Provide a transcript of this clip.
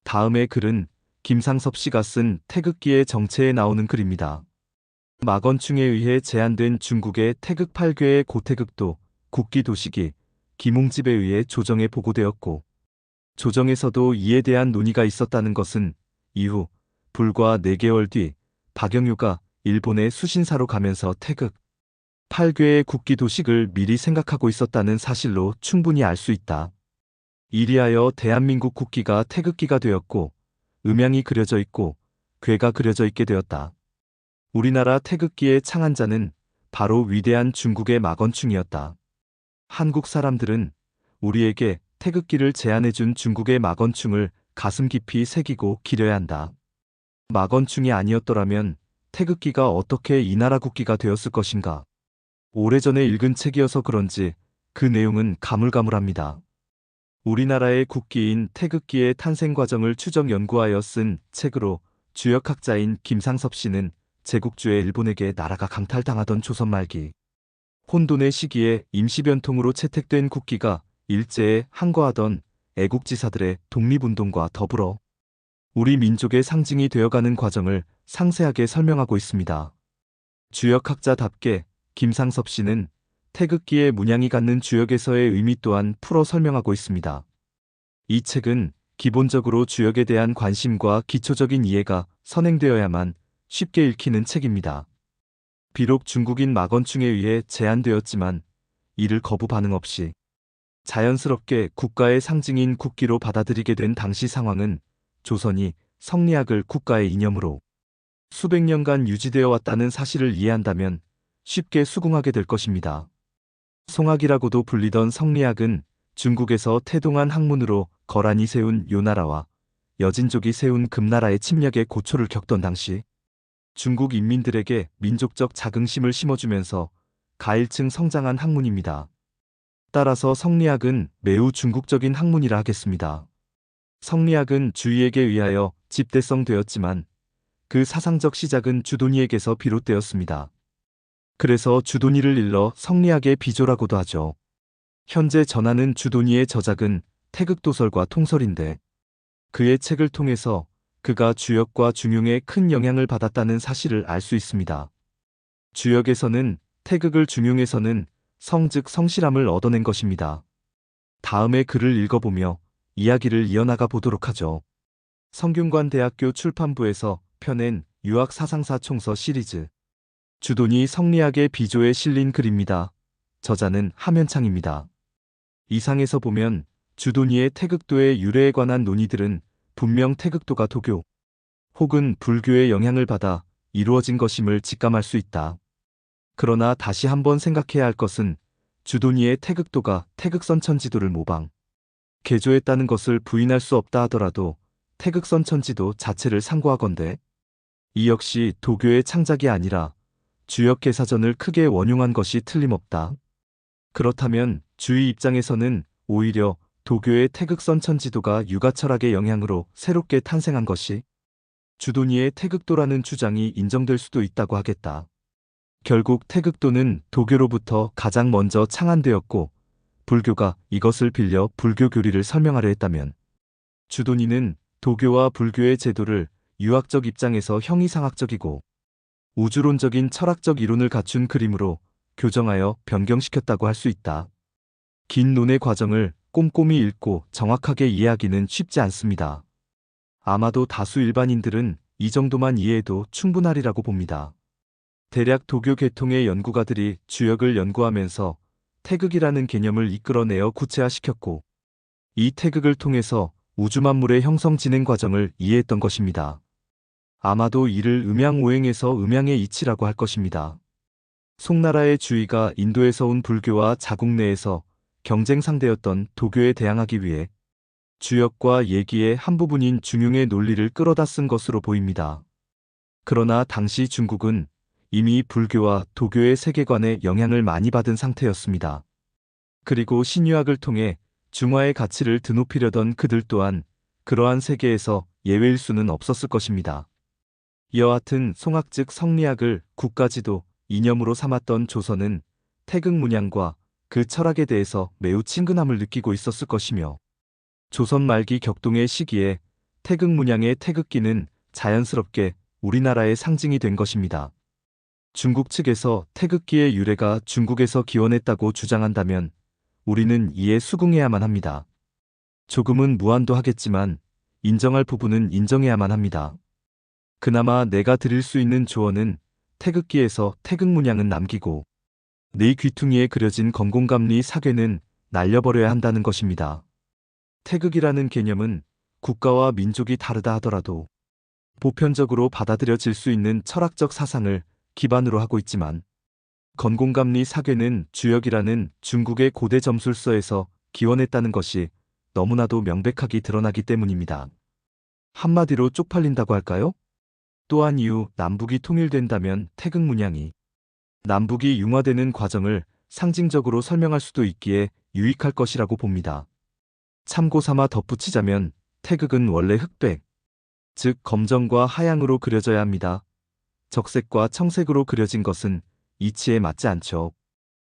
다음의 글은 김상섭 씨가 쓴 태극기의 정체에 나오는 글입니다. 마건충에 의해 제안된 중국의 태극 8괴의 고태극도 국기 도식이 김웅집에 의해 조정에 보고되었고, 조정에서도 이에 대한 논의가 있었다는 것은 이후 불과 4개월 뒤 박영유가 일본에 수신사로 가면서 태극 8괴의 국기 도식을 미리 생각하고 있었다는 사실로 충분히 알 수 있다. 이리하여 대한민국 국기가 태극기가 되었고, 음양이 그려져 있고 괴가 그려져 있게 되었다. 우리나라 태극기의 창안자는 바로 위대한 중국의 마건충이었다. 한국 사람들은 우리에게 태극기를 제안해준 중국의 마건충을 가슴 깊이 새기고 기려야 한다. 마건충이 아니었더라면 태극기가 어떻게 이 나라 국기가 되었을 것인가? 오래전에 읽은 책이어서 그런지 그 내용은 가물가물합니다. 우리나라의 국기인 태극기의 탄생 과정을 추적 연구하여 쓴 책으로 주역학자인 김상섭 씨는 제국주의 일본에게 나라가 강탈당하던 조선 말기 혼돈의 시기에 임시변통으로 채택된 국기가 일제에 항거하던 애국지사들의 독립운동과 더불어 우리 민족의 상징이 되어가는 과정을 상세하게 설명하고 있습니다. 주역학자답게 김상섭 씨는 태극기의 문양이 갖는 주역에서의 의미 또한 풀어 설명하고 있습니다. 이 책은 기본적으로 주역에 대한 관심과 기초적인 이해가 선행되어야만 쉽게 읽히는 책입니다. 비록 중국인 마건충에 의해 제안되었지만 이를 거부 반응 없이 자연스럽게 국가의 상징인 국기로 받아들이게 된 당시 상황은 조선이 성리학을 국가의 이념으로 수백 년간 유지되어 왔다는 사실을 이해한다면 쉽게 수긍하게 될 것입니다. 송학이라고도 불리던 성리학은 중국에서 태동한 학문으로 거란이 세운 요나라와 여진족이 세운 금나라의 침략의 고초를 겪던 당시 중국 인민들에게 민족적 자긍심을 심어주면서 가일층 성장한 학문입니다. 따라서 성리학은 매우 중국적인 학문이라 하겠습니다. 성리학은 주의에게 의하여 집대성되었지만 그 사상적 시작은 주도니에게서 비롯되었습니다. 그래서 주도니를 일러 성리학의 비조라고도 하죠. 현재 전하는 주도니의 저작은 태극도설과 통설인데 그의 책을 통해서 그가 주역과 중용에 큰 영향을 받았다는 사실을 알 수 있습니다. 주역에서는 태극을 중용에서는 성 즉 성실함을 얻어낸 것입니다. 다음의 글을 읽어보며 이야기를 이어나가 보도록 하죠. 성균관대학교 출판부에서 펴낸 유학사상사 총서 시리즈 주도니 성리학의 비조에 실린 글입니다. 저자는 함현창입니다. 이상에서 보면 주도니의 태극도의 유래에 관한 논의들은 분명 태극도가 도교 혹은 불교의 영향을 받아 이루어진 것임을 직감할 수 있다. 그러나 다시 한번 생각해야 할 것은 주도니의 태극도가 태극선천지도를 모방, 개조했다는 것을 부인할 수 없다 하더라도 태극선천지도 자체를 상고하건대 이 역시 도교의 창작이 아니라 주역개사전을 크게 원용한 것이 틀림없다. 그렇다면 주의 입장에서는 오히려 도교의 태극선천지도가 유가철학의 영향으로 새롭게 탄생한 것이 주도니의 태극도라는 주장이 인정될 수도 있다고 하겠다. 결국 태극도는 도교로부터 가장 먼저 창안되었고 불교가 이것을 빌려 불교 교리를 설명하려 했다면 주도니는 도교와 불교의 제도를 유학적 입장에서 형이상학적이고 우주론적인 철학적 이론을 갖춘 그림으로 교정하여 변경시켰다고 할 수 있다. 긴 논의 과정을 꼼꼼히 읽고 정확하게 이해하기는 쉽지 않습니다. 아마도 다수 일반인들은 이 정도만 이해해도 충분하리라고 봅니다. 대략 도교 계통의 연구가들이 주역을 연구하면서 태극이라는 개념을 이끌어내어 구체화시켰고 이 태극을 통해서 우주만물의 형성 진행 과정을 이해했던 것입니다. 아마도 이를 음양오행에서 음양의 이치라고 할 것입니다. 송나라의 주의가 인도에서 온 불교와 자국 내에서 경쟁 상대였던 도교에 대항하기 위해 주역과 예기의 한 부분인 중용의 논리를 끌어다 쓴 것으로 보입니다. 그러나 당시 중국은 이미 불교와 도교의 세계관에 영향을 많이 받은 상태였습니다. 그리고 신유학을 통해 중화의 가치를 드높이려던 그들 또한 그러한 세계에서 예외일 수는 없었을 것입니다. 여하튼 송학 즉 성리학을 국가지도 이념으로 삼았던 조선은 태극 문양과 그 철학에 대해서 매우 친근함을 느끼고 있었을 것이며 조선 말기 격동의 시기에 태극 문양의 태극기는 자연스럽게 우리나라의 상징이 된 것입니다. 중국 측에서 태극기의 유래가 중국에서 기원했다고 주장한다면 우리는 이에 수긍해야만 합니다. 조금은 무안도 하겠지만 인정할 부분은 인정해야만 합니다. 그나마 내가 드릴 수 있는 조언은 태극기에서 태극 문양은 남기고 네 귀퉁이에 그려진 건공감리 사괴는 날려버려야 한다는 것입니다. 태극이라는 개념은 국가와 민족이 다르다 하더라도 보편적으로 받아들여질 수 있는 철학적 사상을 기반으로 하고 있지만 건공감리 사괴는 주역이라는 중국의 고대 점술서에서 기원했다는 것이 너무나도 명백하게 드러나기 때문입니다. 한마디로 쪽팔린다고 할까요? 또한 이후 남북이 통일된다면 태극 문양이 남북이 융화되는 과정을 상징적으로 설명할 수도 있기에 유익할 것이라고 봅니다. 참고 삼아 덧붙이자면 태극은 원래 흑백, 즉 검정과 하양으로 그려져야 합니다. 적색과 청색으로 그려진 것은 이치에 맞지 않죠.